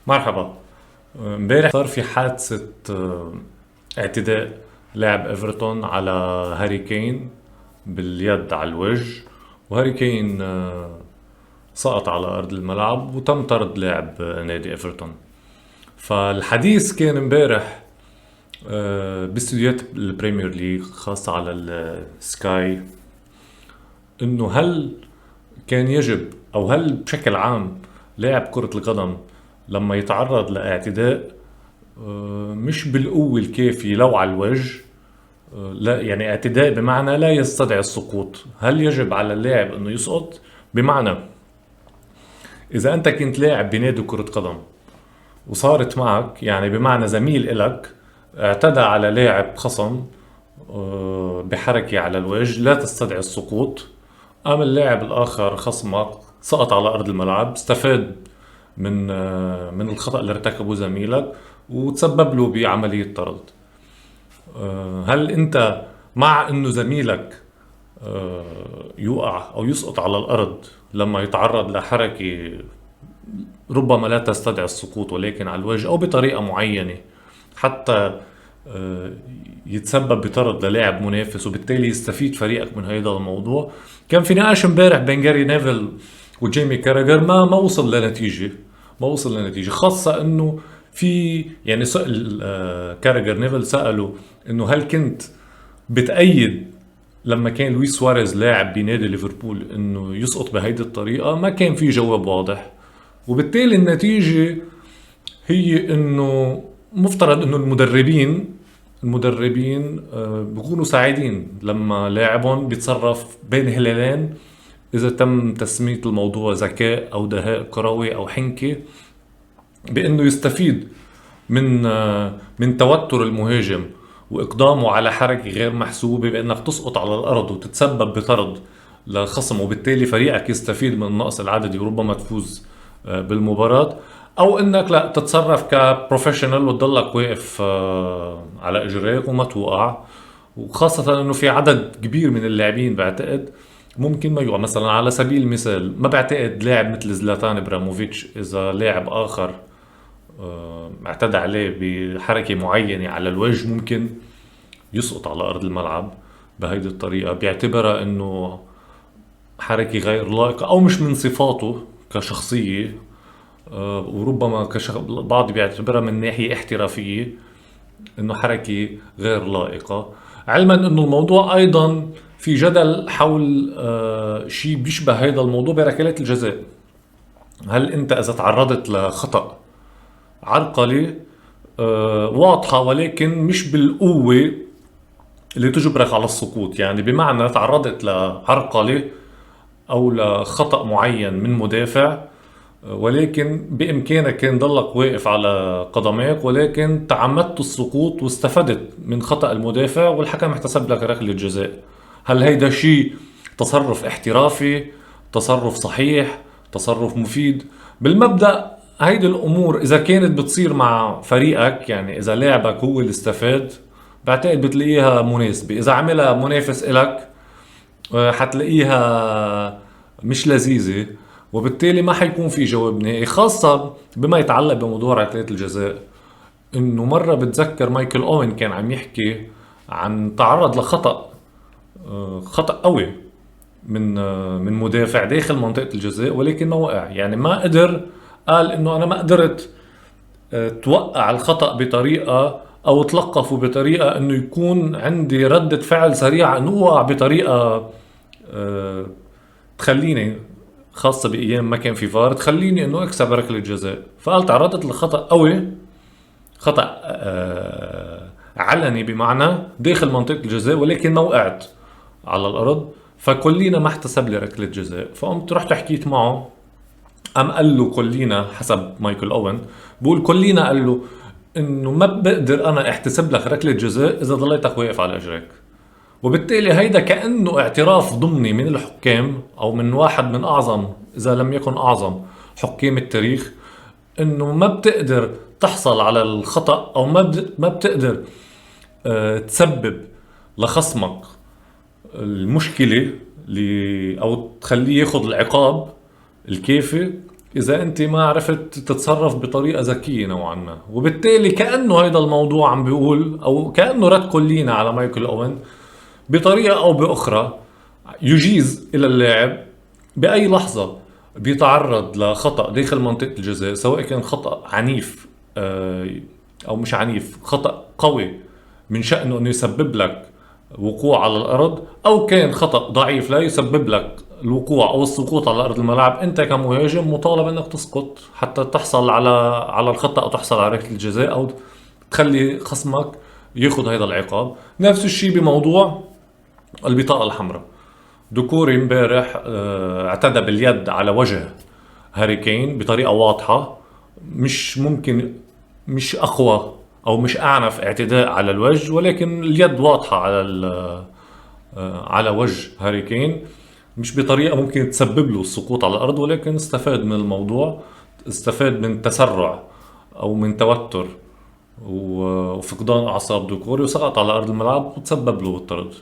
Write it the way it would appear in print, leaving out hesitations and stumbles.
مرحبا. امبارح صار في حادثة اعتداء لاعب ايفرتون على هاري كين باليد على الوجه. وهاري كين سقط على أرض الملعب وتم طرد لاعب نادي ايفرتون. فالحديث كان امبارح باستديوهات البريمير ليج خاصة على السكاي، انه هل كان يجب او هل بشكل عام لاعب كرة القدم لما يتعرض لاعتداء مش بالقوة الكافية لو على الوجه، لا يعني اعتداء بمعنى لا يستدعي السقوط، هل يجب على اللاعب انه يسقط؟ بمعنى اذا انت كنت لاعب بنادي كرة قدم وصارت معك، يعني بمعنى زميل إلك اعتدى على لاعب خصم بحركة على الوجه لا تستدعي السقوط، قام اللاعب الآخر خصمك سقط على أرض الملعب، استفاد من الخطأ اللي ارتكبه زميلك وتسبب له بعملية طرد. هل أنت مع إنه زميلك يوقع أو يسقط على الأرض لما يتعرض لحركة ربما لا تستدعي السقوط ولكن على الوجه أو بطريقة معينة حتى آه، يتسبب بطرد للاعب منافس وبالتالي يستفيد فريقك من هذا الموضوع؟ كان في نقاش امبارح بين جاري نيفل وجيمي كاراجر، ما وصل لنتيجة، خاصة انه في يعني سأل كاراجر نيفل سأله انه هل كنت بتأيد لما كان لويس سواريز لاعب بنادي ليفربول انه يسقط بهيدي الطريقة؟ ما كان في جواب واضح، وبالتالي النتيجة هي انه مفترض انه المدربين بيكونوا سعيدين لما لاعبهم بيتصرف بين هلالين، اذا تم تسمية الموضوع ذكاء او دهاء كروي او حنكة، بانه يستفيد من توتر المهاجم واقدامه على حركة غير محسوبة بانك تسقط على الارض وتتسبب بطرد لخصم، وبالتالي فريقك يستفيد من النقص العددي وربما تفوز بالمباراة، او انك لا تتصرف كبروفيشنال وتضلك واقف على اجريك وما توقع. وخاصة انه في عدد كبير من اللاعبين بعتقد ممكن ما يوقع. مثلا على سبيل المثال ما بعتقد لاعب مثل زلاتان ابراموفيتش اذا لاعب اخر اعتدى عليه بحركة معينة على الوجه ممكن يسقط على ارض الملعب بهيدي الطريقة، بيعتبرها انه حركة غير لائقة او مش من صفاته كشخصية. وربما البعض بيعتبرها من ناحية احترافية انه حركة غير لائقة، علما انه الموضوع ايضا في جدل حول شيء بيشبه هذا الموضوع بركلات الجزاء. هل انت اذا تعرضت لخطأ عرقلة واضحة ولكن مش بالقوة اللي تجبرك على السقوط، يعني بمعنى تعرضت لعرقلة او لخطأ معين من مدافع ولكن بإمكانك كان ضلك واقف على قدميك ولكن تعمدت السقوط واستفدت من خطأ المدافع والحكم احتسب لك ركلة جزاء، هل هيدا شيء تصرف احترافي، تصرف صحيح، تصرف مفيد؟ بالمبدأ هيدي الأمور إذا كانت بتصير مع فريقك، يعني إذا لاعبك هو اللي استفاد، بعتقد بتلاقيها مناسبة. إذا عملها منافس إلك حتلاقيها مش لذيذة، وبالتالي ما حيكون في جواب نهائي، خاصة بما يتعلق بموضوع ركلات الجزاء. انه مرة بتذكر مايكل اوين كان عم يحكي عن تعرض لخطأ خطأ قوي من مدافع داخل منطقة الجزاء ولكن ما وقع، يعني ما قدر، قال انه انا ما قدرت توقع الخطأ بطريقة او تلقفه بطريقة انه يكون عندي ردة فعل سريعة انه اوقع بطريقة تخليني، خاصة بأيام ما كان في فار، تخليني إنه أكسب ركلة جزاء. فقال تعرضت لخطأ قوي، خطأ علني بمعنى داخل منطقة الجزاء ولكن ما وقعت على الأرض، فكلينا ما احتسب لي ركلة جزاء. فقمت رحت حكيت معه، قام قال له كلينا، حسب مايكل أوين بقول كلينا، قال له إنه ما بقدر أنا احتسب لك ركلة جزاء إذا ضليتك واقف على إجريك. وبالتالي هيدا كأنه اعتراف ضمني من الحكام أو من واحد من أعظم إذا لم يكن أعظم حكام التاريخ، إنه ما بتقدر تحصل على الخطأ أو ما بتقدر تسبب لخصمك المشكلة أو تخليه ياخذ العقاب الكافي إذا أنت ما عرفت تتصرف بطريقة ذكية نوعا ما. وبالتالي كأنه هيدا الموضوع عم بيقول، أو كأنه رد كلينا على مايكل أوين بطريقة أو بأخرى، يجيز إلى اللاعب بأي لحظة بيتعرض لخطأ داخل منطقة الجزاء، سواء كان خطأ عنيف أو مش عنيف، خطأ قوي من شأنه أنه يسبب لك وقوع على الأرض، أو كان خطأ ضعيف لا يسبب لك الوقوع أو السقوط على أرض الملعب، أنت كمهاجم مطالب أنك تسقط حتى تحصل على الخطأ أو تحصل على ركلة الجزاء، أو تخلي خصمك ياخذ هذا العقاب. نفس الشيء بموضوع البطاقة الحمراء. دكوري امبارح اعتدى باليد على وجه هاري كين بطريقة واضحة، مش ممكن، مش أقوى أو مش أعنف اعتداء على الوجه، ولكن اليد واضحة على وجه هاري كين، مش بطريقة ممكن تسبب له السقوط على الأرض، ولكن استفاد من الموضوع، استفاد من تسرع أو من توتر وفقدان أعصاب دكوري، وسقط على أرض الملعب وتسبب له بالطرد.